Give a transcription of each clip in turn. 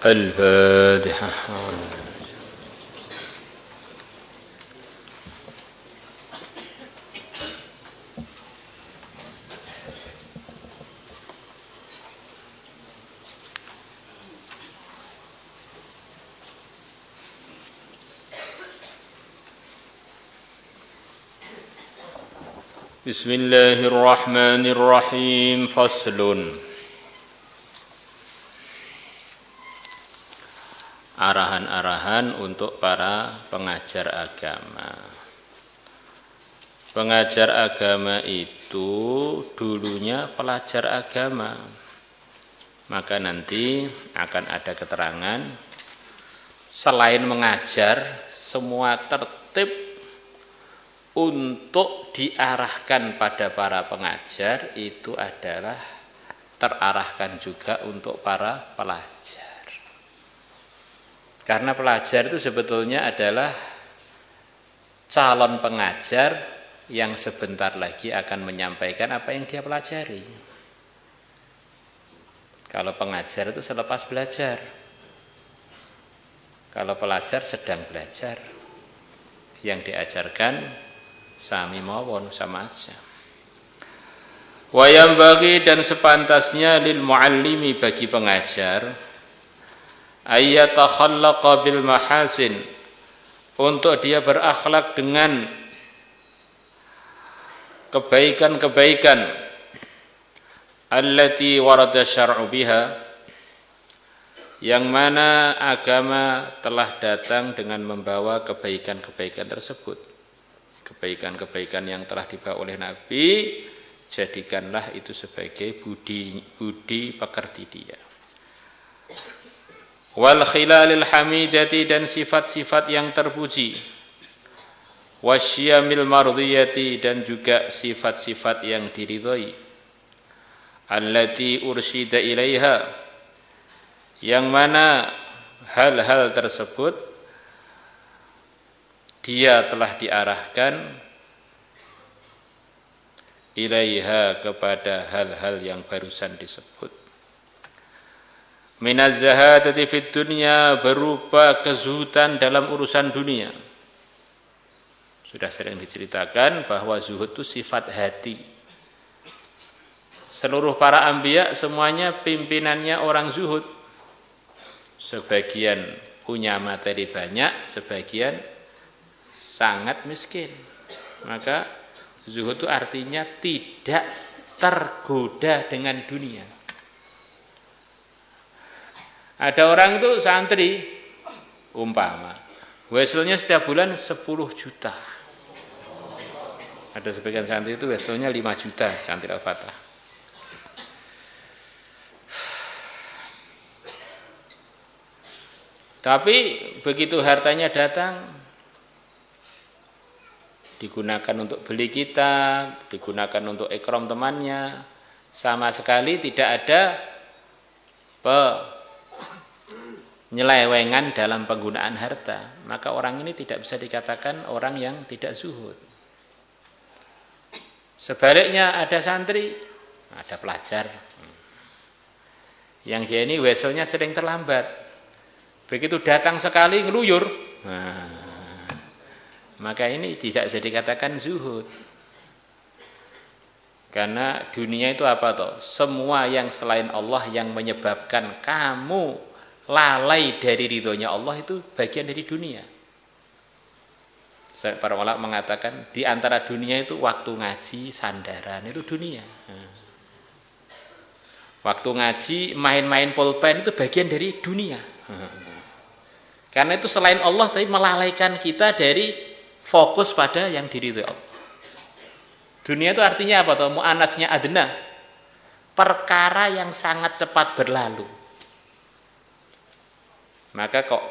الفاتحة. بسم الله الرحمن الرحيم. فصل. Arahan-arahan untuk para pengajar agama. Pengajar agama itu dulunya pelajar agama. Maka nanti akan ada keterangan selain mengajar, semua tertib untuk diarahkan pada para pengajar itu adalah terarahkan juga untuk para pelajar. Karena pelajar itu sebetulnya adalah calon pengajar yang sebentar lagi akan menyampaikan apa yang dia pelajari. Kalau pengajar itu selepas belajar. Kalau pelajar sedang belajar. Yang diajarkan sami mawon, sama aja. Wa yanbaghi, dan sepantasnya lil muallimi, bagi pengajar, ayyatakhallaqa bil mahasin, untuk dia berakhlak dengan kebaikan-kebaikan, allati warada syar'u biha, yang mana agama telah datang dengan membawa kebaikan-kebaikan tersebut. Kebaikan-kebaikan yang telah dibawa oleh Nabi, jadikanlah itu sebagai budi pekerti dia. Wal khilalil hamidati, dan sifat-sifat yang terpuji. Wasyamil mardiyati, dan juga sifat-sifat yang diridhai. Allati ursyida ilaiha, yang mana hal-hal tersebut dia telah diarahkan ilaiha, kepada hal-hal yang barusan disebut. Minaz zahadati fid dunya, berupa kezuhudan dalam urusan dunia. Sudah sering diceritakan bahwa zuhud itu sifat hati. Seluruh para anbiya semuanya pimpinannya orang zuhud. Sebagian punya materi banyak, sebagian sangat miskin. Maka zuhud itu artinya tidak tergoda dengan dunia. Ada orang itu santri, umpama weselnya setiap bulan 10 juta. Ada sebagian santri itu weselnya 5 juta, santri Al-Fatah. Tapi begitu hartanya datang, digunakan untuk beli kitab, digunakan untuk ikram temannya, sama sekali tidak ada penyelewengan dalam penggunaan harta, maka orang ini tidak bisa dikatakan orang yang tidak zuhud. Sebaliknya ada santri, ada pelajar, yang dia ini weselnya sering terlambat, begitu datang sekali ngeluyur, maka ini tidak bisa dikatakan zuhud. Karena dunia itu apa toh? Semua yang selain Allah yang menyebabkan kamu lalai dari ridhonya Allah itu bagian dari dunia. Para ulama mengatakan di antara dunia itu waktu ngaji, sandaran, itu dunia. Waktu ngaji, main-main pulpen itu bagian dari dunia. Karena itu selain Allah tapi melalaikan kita dari fokus pada yang diridhoi Allah. Dunia itu artinya apa toh? Mu'anasnya adna, perkara yang sangat cepat berlalu. Maka kok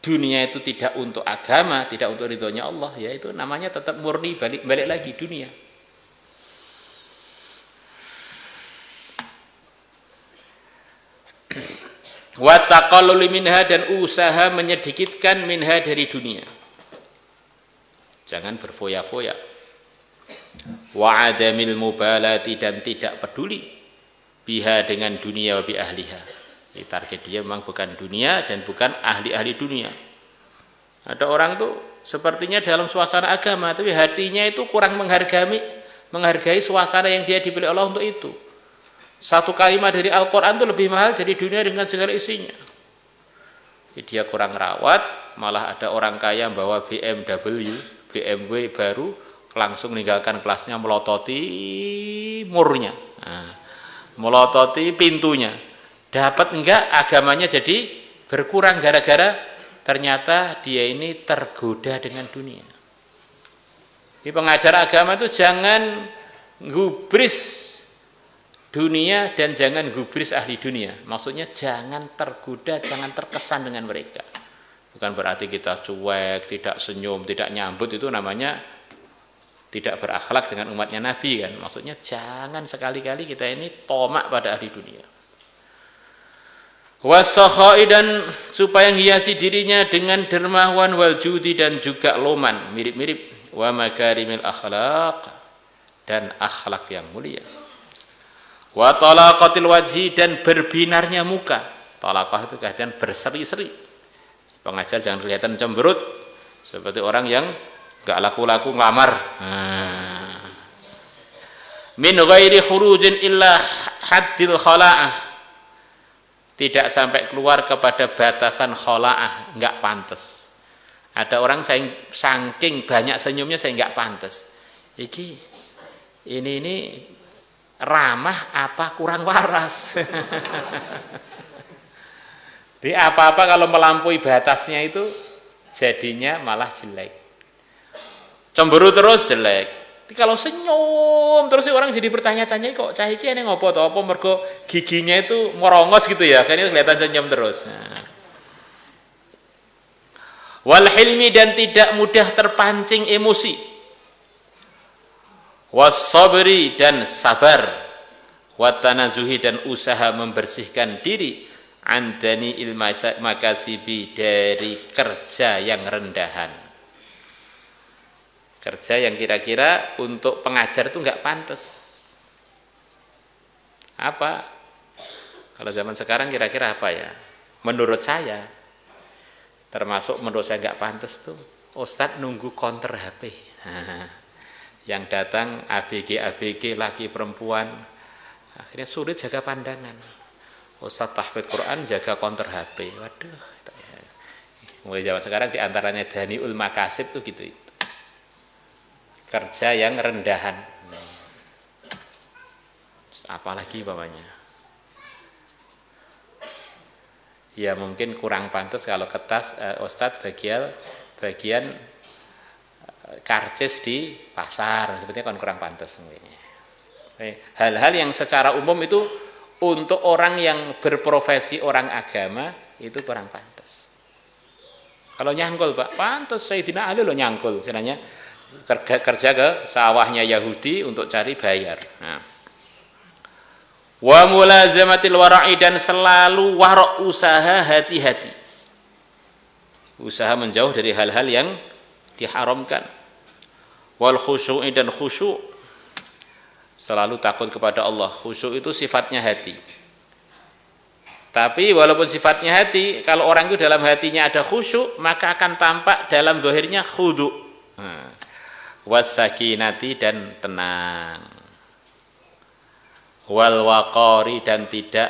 dunia itu tidak untuk agama, tidak untuk ridhonya Allah, ya itu namanya tetap murni, balik lagi dunia. Wa taqallul minha, dan usaha menyedikitkan minha dari dunia. Jangan berfoya-foya. Wa adamil mubalati, dan tidak peduli biha dengan dunia wa bi ahliha, Target dia memang bukan dunia dan bukan ahli-ahli dunia. Ada orang tuh sepertinya dalam suasana agama, tapi hatinya itu kurang menghargai suasana yang dia diberi Allah untuk itu. Satu kalimat dari Al-Quran itu lebih mahal dari dunia dengan segala isinya. Jadi dia kurang rawat, malah ada orang kaya bawa BMW baru, langsung meninggalkan kelasnya, melototi murnya, melototi pintunya. Dapat enggak agamanya jadi berkurang gara-gara ternyata dia ini tergoda dengan dunia. Di pengajar agama itu jangan gubris dunia dan jangan gubris ahli dunia. Maksudnya jangan tergoda, jangan terkesan dengan mereka. Bukan berarti kita cuek, tidak senyum, tidak nyambut, itu namanya tidak berakhlak dengan umatnya Nabi kan. Maksudnya jangan sekali-kali kita ini tomak pada ahli dunia. Wasakhai, dan supaya menghiasi dirinya dengan dermawan, wal judi, dan juga loman, mirip-mirip, wa makarimil akhlaq, dan akhlak yang mulia. Wa talaqatil wajhi, dan berbinarnya muka. Talaqah itu keadaan berseri-seri. Pengajar jangan kelihatan cemberut seperti orang yang enggak laku-laku ngelamar. Min ghairi khurujin illa haddil khala'ah. Tidak sampai keluar kepada batasan khala'ah, enggak pantas. Ada orang saking banyak senyumnya saya enggak pantas. Ini ramah apa kurang waras. Di apa-apa kalau melampaui batasnya itu jadinya malah jelek. Cemburu terus jelek. Kalau senyum terus orang jadi bertanya-tanya, kok cah iki ini ngopo to, apa mergo giginya itu merongos gitu ya, kayaknya kelihatan senyum terus. Wal hilmi, dan tidak mudah terpancing emosi. Was-sabri, dan sabar. Wat-tanazuhi, dan usaha membersihkan diri. Andani makasibi, dari kerja yang rendahan. Kerja yang kira-kira untuk pengajar itu enggak pantas. Apa? Kalau zaman sekarang kira-kira apa ya? Menurut saya, termasuk menurut saya enggak pantas tuh, Ustadz nunggu counter HP. Yang datang ABG laki perempuan, akhirnya sulit jaga pandangan. Ustadz tahfidz Quran jaga counter HP. Waduh, mulai zaman sekarang diantaranya Daniul Makasib tuh gitu. Kerja yang rendahan. Apalagi bapaknya? Ya mungkin kurang pantas kalau kertas Ustadz bagian karcis di pasar, sepertinya kan kurang pantas sebenarnya. Hal-hal yang secara umum itu untuk orang yang berprofesi orang agama itu kurang pantas. Kalau nyangkul Pak, pantas Sayyidina Ali loh nyangkul, istilahnya kerja ke sawahnya Yahudi untuk cari bayar. Wa mulazamatil wara'i, dan selalu warok, usaha hati-hati. Usaha menjauh dari hal-hal yang diharamkan. Wal khusyu'i, dan khusyuk, selalu takut kepada Allah. Khusyuk itu sifatnya hati. Tapi walaupun sifatnya hati, kalau orang itu dalam hatinya ada khusyuk, maka akan tampak dalam zahirnya khudu'. Wasakinati, dan tenang. Wal waqari, dan tidak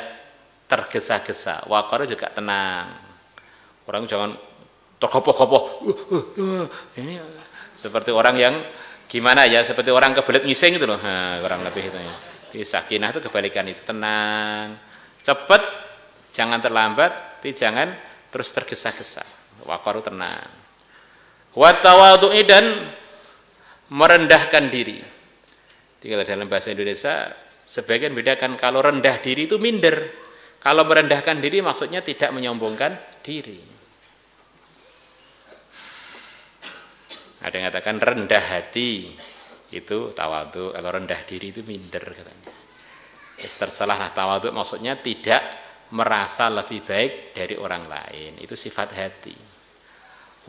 tergesa-gesa. Waqari juga tenang. Orang jangan terkopoh-kopoh. Ini seperti orang yang gimana ya, seperti orang kebelet ngising gitu loh. Kurang lebih itu ya. Di sakinah itu kebalikan itu, tenang, cepat, jangan terlambat, tapi jangan terus tergesa-gesa. Waqaru, tenang. Wa tawadhu'i, dan merendahkan diri. Jadi dalam bahasa Indonesia sebagian bedakan, kalau rendah diri itu minder. Kalau merendahkan diri maksudnya tidak menyombongkan diri. Ada yang katakan rendah hati itu tawadhu, kalau rendah diri itu minder katanya. Terselahlah, tawadhu maksudnya tidak merasa lebih baik dari orang lain, itu sifat hati.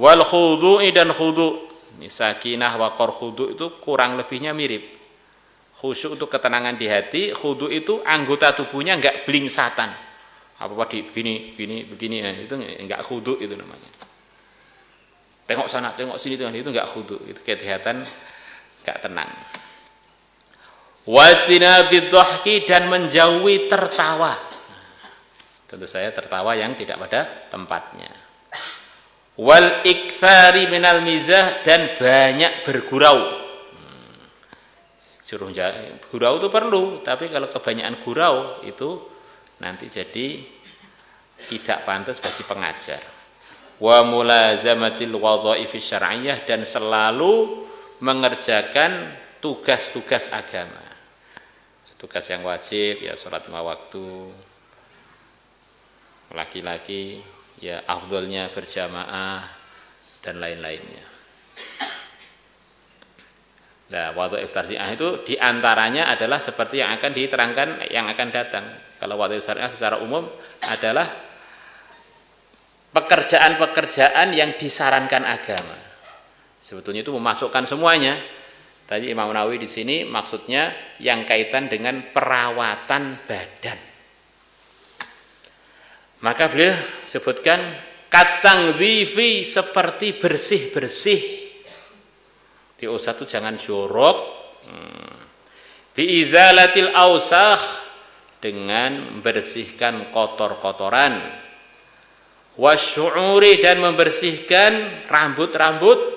Wal khudu'i, dan khudu', sakinah waqar khudu' itu kurang lebihnya mirip. Khusyuk itu ketenangan di hati, khudu' itu anggota tubuhnya enggak blingsatan. Apa di begini ya, itu enggak khudu itu namanya. Tengok sana, tengok sini, tengok itu enggak khudu, itu kelihatan enggak tenang. Watina bidhahki, dan menjauhi tertawa. Tentu saya tertawa yang tidak pada tempatnya. Wal iktsari minal mizah, dan banyak bergurau. Suruh gurau itu perlu, tapi kalau kebanyakan gurau itu nanti jadi tidak pantas bagi pengajar. Wa mulazamatil wadhaifi syar'iyyah, dan selalu mengerjakan tugas-tugas agama. Tugas yang wajib ya sholat 5 waktu. Laki-laki ya afdolnya berjamaah dan lain-lainnya. Nah, wadhaif syar'iyyah itu diantaranya adalah seperti yang akan diterangkan yang akan datang. Kalau wadhaif syar'iyyah secara umum adalah pekerjaan-pekerjaan yang disarankan agama. Sebetulnya itu memasukkan semuanya. Tadi Imam Nawawi di sini maksudnya yang kaitan dengan perawatan badan. Maka beliau sebutkan katangdzifi, seperti bersih-bersih. Di usah itu jangan jorok. Bi izalatil ausakh, dengan membersihkan kotor-kotoran. Wasyu'uri, dan membersihkan rambut-rambut.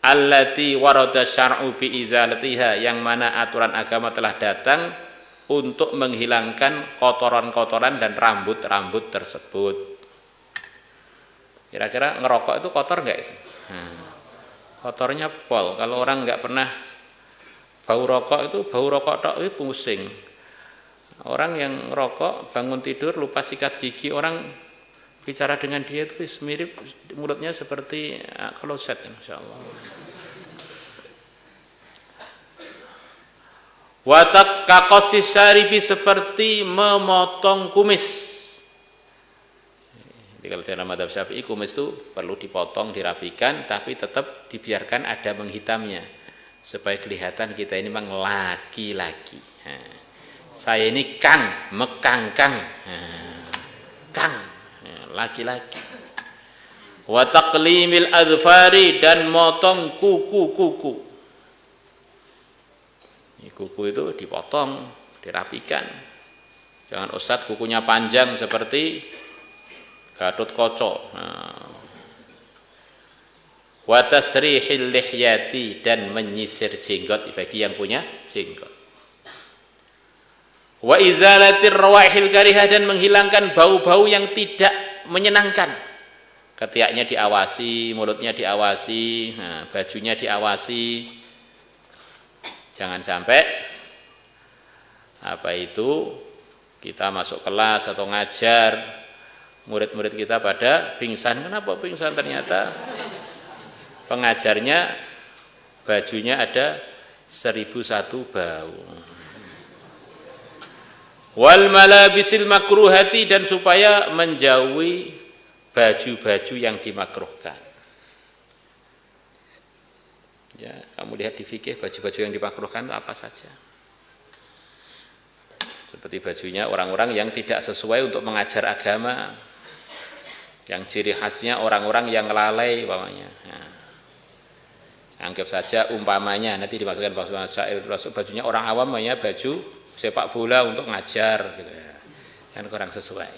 Allati warada syar'u bi izalatiha, yang mana aturan agama telah datang untuk menghilangkan kotoran-kotoran dan rambut-rambut tersebut. Kira-kira ngerokok itu kotor enggak? Kotornya pol. Kalau orang enggak pernah bau rokok itu, bau rokok tok itu pusing. Orang yang ngerokok bangun tidur lupa sikat gigi, orang bicara dengan dia itu mirip mulutnya seperti kloset, insyaallah. Watak kakosis syaribi, seperti memotong kumis. Jadi kalau dalam mazhab Syafi'i kumis itu perlu dipotong, dirapikan, tapi tetap dibiarkan ada menghitamnya supaya kelihatan kita ini memang laki-laki. Saya ini kang, mekangkang, kang, laki-laki. Wa taqlimil adfari, dan motong kuku-kuku. Kuku itu dipotong, dirapikan. Jangan ustadz kukunya panjang seperti Gatot Kaca. Wa tasrihil lihyati, dan menyisir jenggot bagi yang punya jenggot. Wa izalatir rawaihil karihah, dan menghilangkan bau-bau yang tidak menyenangkan. Ketiaknya diawasi, mulutnya diawasi, bajunya diawasi. Jangan sampai kita masuk kelas atau ngajar, murid-murid kita pada pingsan. Kenapa pingsan? Ternyata pengajarnya bajunya ada 1001 bau. Wal malabisil makruhati, dan supaya menjauhi baju-baju yang dimakruhkan. Ya, kamu lihat di fikih baju-baju yang dimakruhkan itu apa saja. Seperti bajunya orang-orang yang tidak sesuai untuk mengajar agama, yang ciri khasnya orang-orang yang lalai umpamanya. Nah, anggap saja umpamanya nanti dimasukkan bajunya orang awam, namanya baju sepak bola untuk ngajar, gitu ya. Kan kurang sesuai.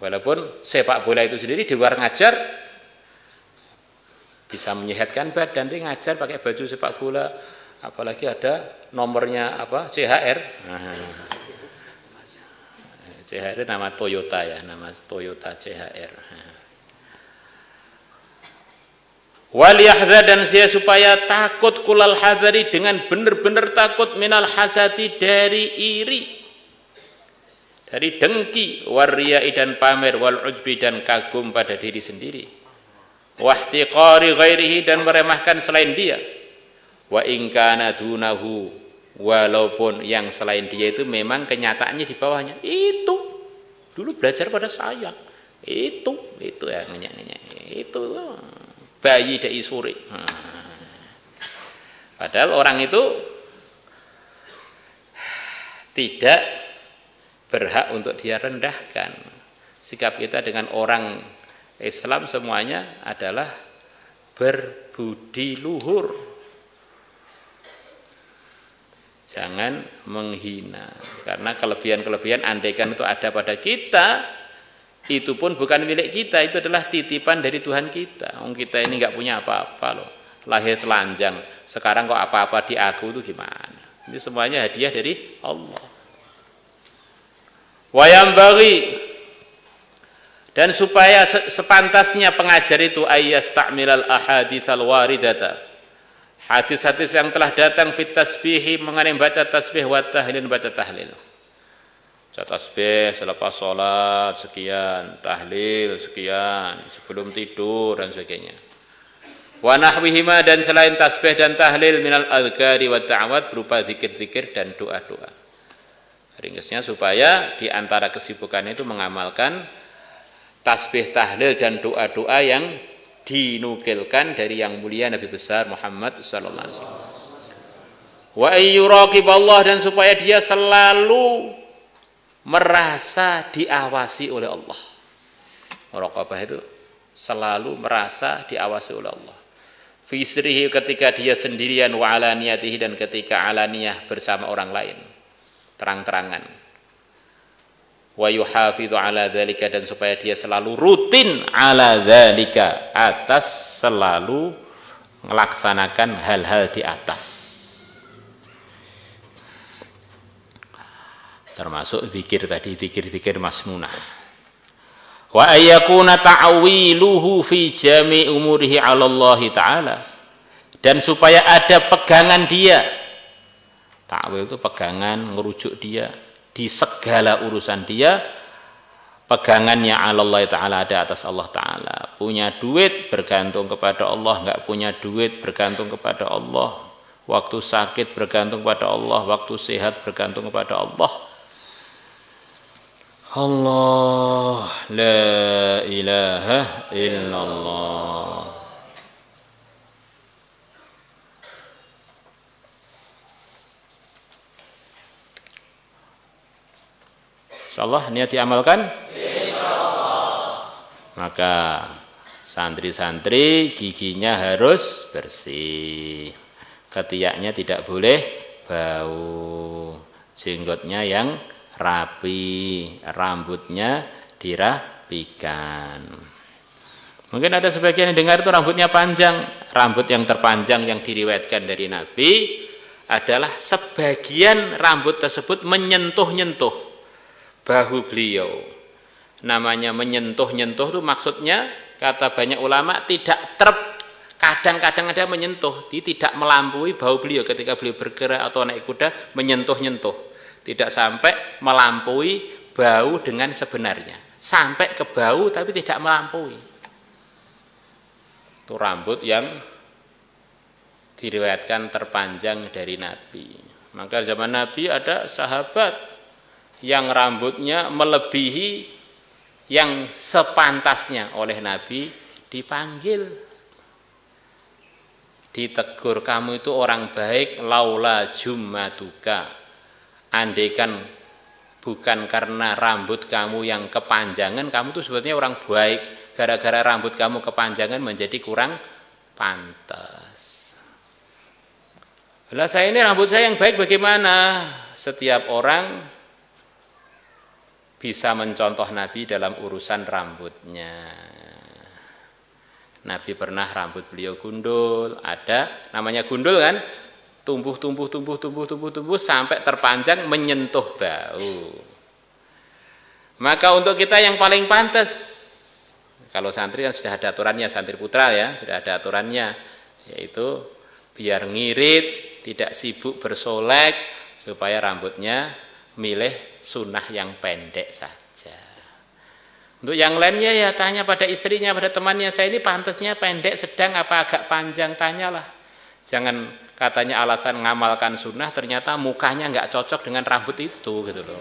Walaupun sepak bola itu sendiri di luar ngajar bisa menyehatkan badan, nanti ngajar pakai baju sepak bola, apalagi ada nomornya CHR. CHR nama Toyota ya, nama Toyota CHR. Wal yahdhar, dan saya supaya takut kulal hadari, dengan benar-benar takut minal hasati, dari iri, dari dengki, warriai, dan pamer, wal ujbi, dan kagum pada diri sendiri, wahtiqari ghairihi, dan meremehkan selain dia, wa in kana dunahu, walaupun yang selain dia itu memang kenyataannya di bawahnya. Itu dulu belajar pada saya, itu ya, itu bayi dai suri. Padahal orang itu tidak berhak untuk dia rendahkan. Sikap kita dengan orang Islam semuanya adalah berbudi luhur. Jangan menghina. Karena kelebihan-kelebihan andaikan itu ada pada kita, itu pun bukan milik kita, itu adalah titipan dari Tuhan kita. Kita ini nggak punya apa-apa loh. Lahir telanjang, sekarang kok apa-apa di aku itu gimana? Ini semuanya hadiah dari Allah. Wayambaghi, dan supaya sepantasnya pengajar itu ayyastamilal ahaditsal waridata, hadis-hadis yang telah datang fit tasbihi, mengenai baca tasbih wa tahlil, baca tahlil. Baca tasbih selepas sholat sekian, tahlil sekian, sebelum tidur dan sebagainya. Wa nahwihima, dan selain tasbih dan tahlil minal adhkari wa ta'awad, berupa zikir-zikir dan doa-doa. Ringkasnya supaya di antara kesibukan itu mengamalkan tasbih, tahlil dan doa-doa yang dinukilkan dari yang mulia Nabi besar Muhammad sallallahu alaihi wasallam. Wa ayyuraqib Allah, dan supaya dia selalu merasa diawasi oleh Allah. Muraqabah itu selalu merasa diawasi oleh Allah. Fi sirrihi, ketika dia sendirian, wa alaniyatihi, dan ketika alaniyah bersama orang lain, terang-terangan. Wa yuhafidhu ala dzalika, dan supaya dia selalu rutin ala dzalika, atas, selalu melaksanakan hal-hal di atas, termasuk zikir tadi, zikir-zikir masnunah. Wa ayyakuna ta'wiluhu fi jami' umurihi 'ala Allah taala, dan supaya ada pegangan dia. Ta'wil itu pegangan, merujuk dia di segala urusan dia, pegangannya 'ala Allah taala, ada atas Allah taala. Punya duit bergantung kepada Allah, enggak punya duit bergantung kepada Allah. Waktu sakit bergantung kepada Allah, waktu sehat bergantung kepada Allah. Allah la ilaha illallah. Insyaallah niat diamalkan. Insyaallah. Maka santri-santri giginya harus bersih, ketiaknya tidak boleh bau, jenggotnya yang rapi, rambutnya dirapikan. Mungkin ada sebagian yang dengar itu rambutnya panjang. Rambut yang terpanjang yang diriwayatkan dari Nabi adalah sebagian rambut tersebut menyentuh-nyentuh bahu beliau. Namanya menyentuh-nyentuh itu maksudnya, kata banyak ulama, tidak kadang-kadang ada menyentuh, tidak melampaui bahu beliau ketika beliau bergerak atau naik kuda, menyentuh-nyentuh. Tidak sampai melampaui bau dengan sebenarnya. Sampai ke bau tapi tidak melampaui. Itu rambut yang diriwayatkan terpanjang dari Nabi. Maka zaman Nabi ada sahabat yang rambutnya melebihi yang sepantasnya oleh Nabi, dipanggil, ditegur, kamu itu orang baik, laula jummatuka, andaikan bukan karena rambut kamu yang kepanjangan, kamu tuh sebetulnya orang baik. Gara-gara rambut kamu kepanjangan menjadi kurang pantas. Lah saya ini rambut saya yang baik bagaimana? Setiap orang bisa mencontoh Nabi dalam urusan rambutnya. Nabi pernah rambut beliau gundul, ada namanya gundul kan? Tumbuh sampai terpanjang menyentuh bau. Maka untuk kita yang paling pantas, kalau santri kan sudah ada aturannya, santri putra ya, sudah ada aturannya, yaitu biar ngirit, tidak sibuk bersolek, supaya rambutnya milih sunnah yang pendek saja. Untuk yang lainnya ya tanya pada istrinya, pada temannya, saya ini pantasnya pendek, sedang, apa agak panjang, tanyalah. Jangan katanya alasan ngamalkan sunnah, ternyata mukanya nggak cocok dengan rambut itu, gitu loh.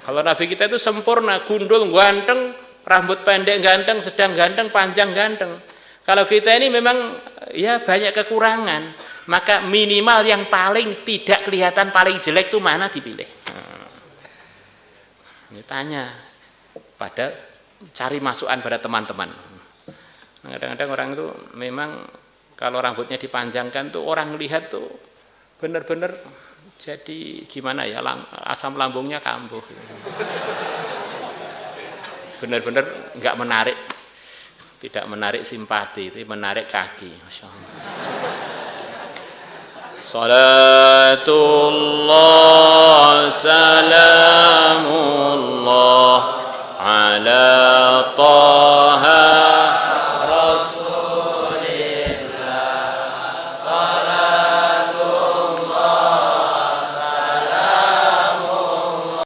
Kalau Nabi kita itu sempurna, gundul, ganteng, rambut pendek ganteng, sedang ganteng, panjang ganteng. Kalau kita ini memang ya banyak kekurangan, maka minimal yang paling tidak kelihatan paling jelek itu mana dipilih. Ini tanya, padahal cari masukan pada teman-teman. Nah, kadang-kadang orang itu memang kalau rambutnya dipanjangkan tuh orang lihat tuh benar-benar jadi gimana ya, asam lambungnya kambuh. Benar-benar nggak menarik, tidak menarik simpati, itu menarik kaki. Masya Allah. Salatullah salam